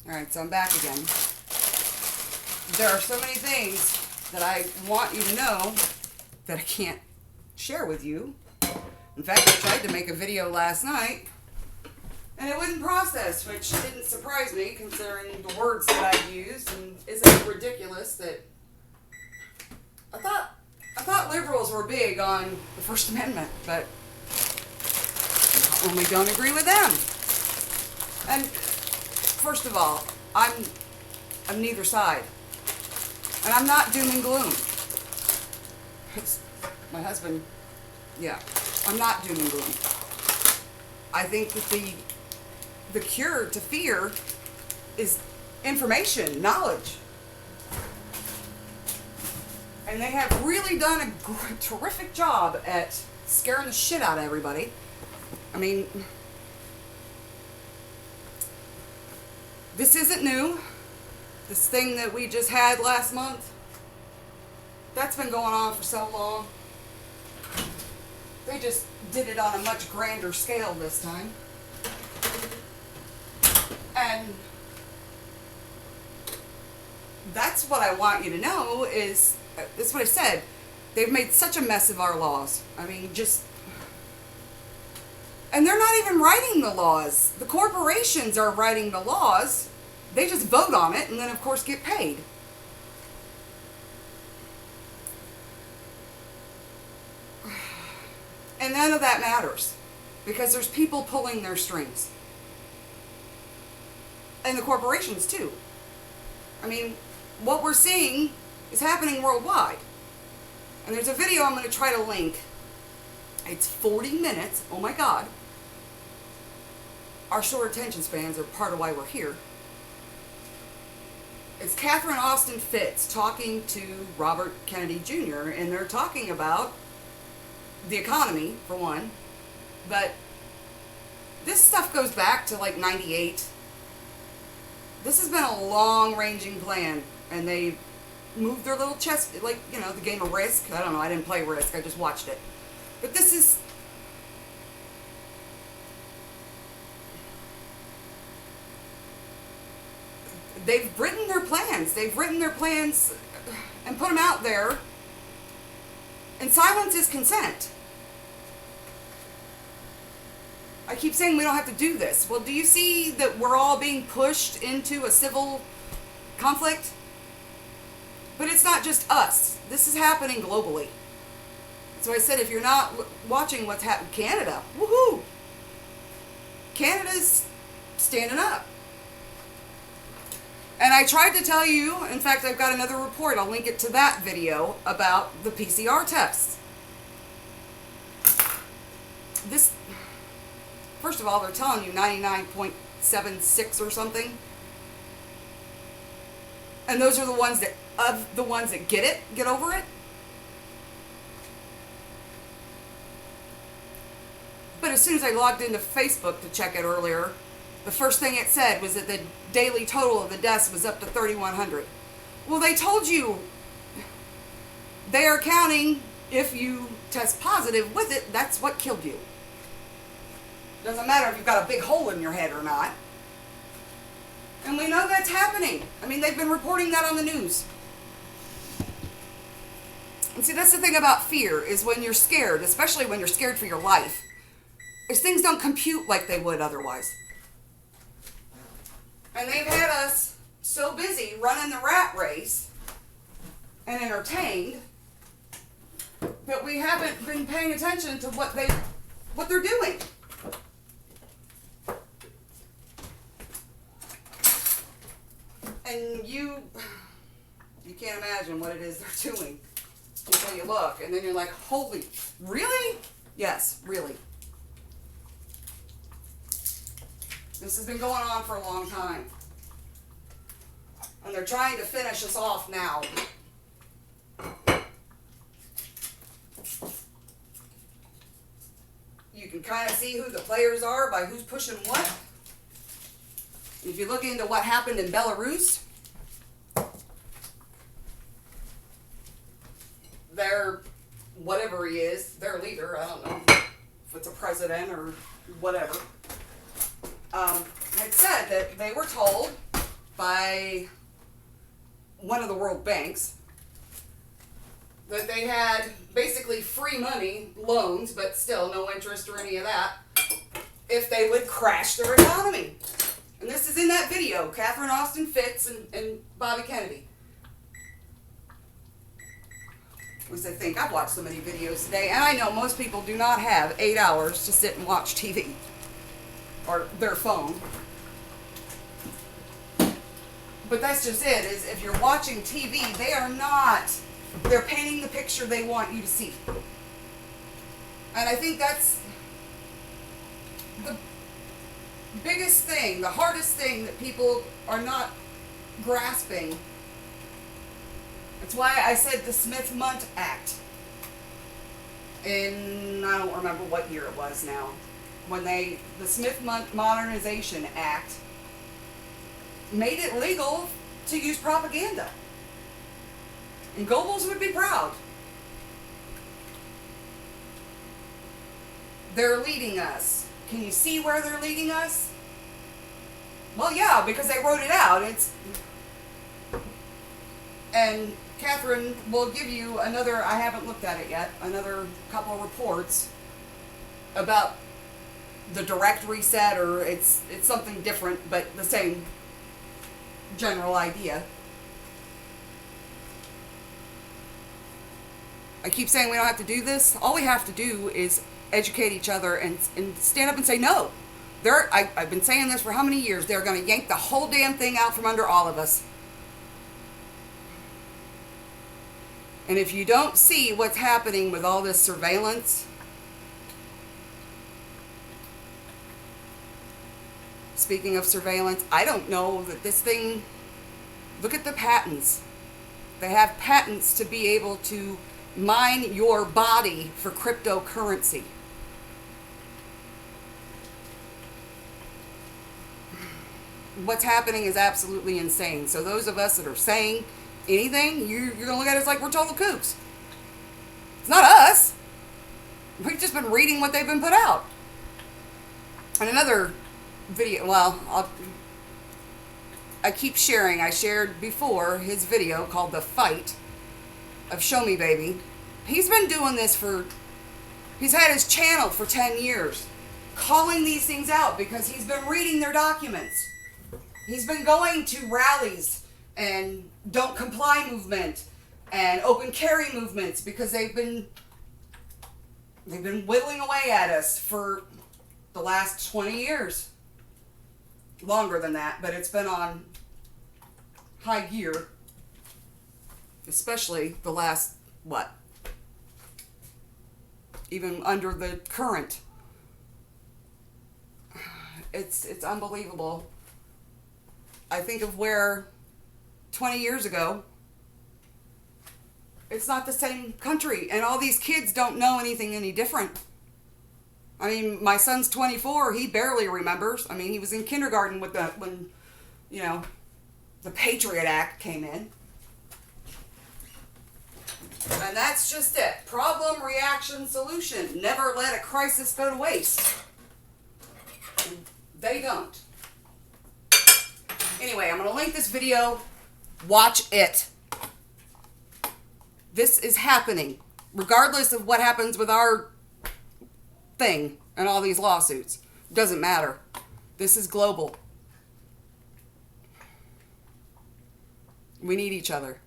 Alright, so I'm back again. There are so many things that I want you to know that I can't share with you. In fact, I tried to make a video last night and it wouldn't process, which didn't surprise me considering the words that I used. And isn't it ridiculous that I thought liberals were big on the First Amendment, but not when we don't agree with them. And first of all, I'm neither side. And I'm not doom and gloom. It's my husband, yeah, I'm not doom and gloom. I think that the cure to fear is information, knowledge. And they have really done a terrific job at scaring the shit out of everybody. I mean, this isn't new. This thing that we just had last month, that's been going on for so long. They just did it on a much grander scale this time. And that's what I want you to know is, that's what I said, they've made such a mess of our laws. I mean, and they're not even writing the laws. The corporations are writing the laws. They just vote on it and then, of course, get paid. And none of that matters because there's people pulling their strings. And the corporations, too. I mean, what we're seeing is happening worldwide. And there's a video I'm going to try to link. It's 40 minutes. Oh, my God. Our short attention spans are part of why we're here. It's Catherine Austin Fitts talking to Robert Kennedy Jr. And they're talking about the economy, for one. But this stuff goes back to like 98. This has been a long-ranging plan. And they moved their little chess, like, you know, the game of Risk. I don't know, I didn't play Risk, I just watched it. But this is... They've written their plans. They've written their plans and put them out there. And silence is consent. I keep saying we don't have to do this. Well, do you see that we're all being pushed into a civil conflict? But it's not just us. This is happening globally. So I said if you're not watching what's happening, Canada, woohoo! Canada's standing up. And I tried to tell you, in fact, I've got another report, I'll link it to that video, about the PCR tests. This, first of all, they're telling you 99.76 or something. And those are the ones that, of the ones that get over it. But as soon as I logged into Facebook to check it earlier, the first thing it said was that the daily total of the deaths was up to 3,100. Well, they told you they are counting if you test positive with it, that's what killed you. Doesn't matter if you've got a big hole in your head or not. And we know that's happening. I mean, they've been reporting that on the news. And see, that's the thing about fear, is when you're scared, especially when you're scared for your life, is things don't compute like they would otherwise. And they've had us so busy running the rat race and entertained that we haven't been paying attention to what they're doing. And you can't imagine what it is they're doing until you look, and then you're like, holy, really? Yes, really. This has been going on for a long time. And they're trying to finish us off now. You can kind of see who the players are by who's pushing what. If you look into what happened in Belarus, their, whatever he is, their leader, I don't know if it's a president or whatever, had said that they were told by one of the world banks that they had basically free money, loans, but still no interest or any of that, if they would crash their economy. And this is in that video, Catherine Austin Fitts and Bobby Kennedy. At least I think. I've watched so many videos today, and I know most people do not have 8 hours to sit and watch TV or their phone. But that's just it, is if you're watching TV, they are not, they're painting the picture they want you to see. And I think that's the biggest thing, the hardest thing that people are not grasping. That's why I said the Smith-Mundt Act in, I don't remember what year it was now, when the Smith-Mundt Modernization Act made it legal to use propaganda. And Goebbels would be proud. They're leading us. Can you see where they're leading us? Well, yeah, because they wrote it out. And Catherine will give you another, I haven't looked at it yet, another couple of reports about the direct reset, or it's something different, but the same general idea. I keep saying we don't have to do this. All we have to do is educate each other and stand up and say no. I've been saying this for how many years? They're going to yank the whole damn thing out from under all of us. And if you don't see what's happening with all this surveillance, speaking of surveillance, I don't know that this thing, look at the patents. They have patents to be able to mine your body for cryptocurrency. What's happening is absolutely insane. So those of us that are saying anything, you're going to look at us like we're total kooks. It's not us. We've just been reading what they've been put out. And another video, well, I keep sharing. I shared before his video called The Fight of Show Me Baby. He's been doing this he's had his channel for 10 years, calling these things out because he's been reading their documents. He's been going to rallies and don't comply movement and open carry movements because they've been whittling away at us for the last 20 years. Longer than that, but it's been on high gear. Especially the last, even under the current. It's unbelievable. I think of where 20 years ago, it's not the same country, and all these kids don't know anything any different. I mean, my son's 24, he barely remembers. I mean, he was in kindergarten when the Patriot Act came in. And that's just it. Problem, reaction, solution. Never let a crisis go to waste. They don't. Anyway, I'm going to link this video. Watch it. This is happening. Regardless of what happens with our thing and all these lawsuits. Doesn't matter. This is global. We need each other.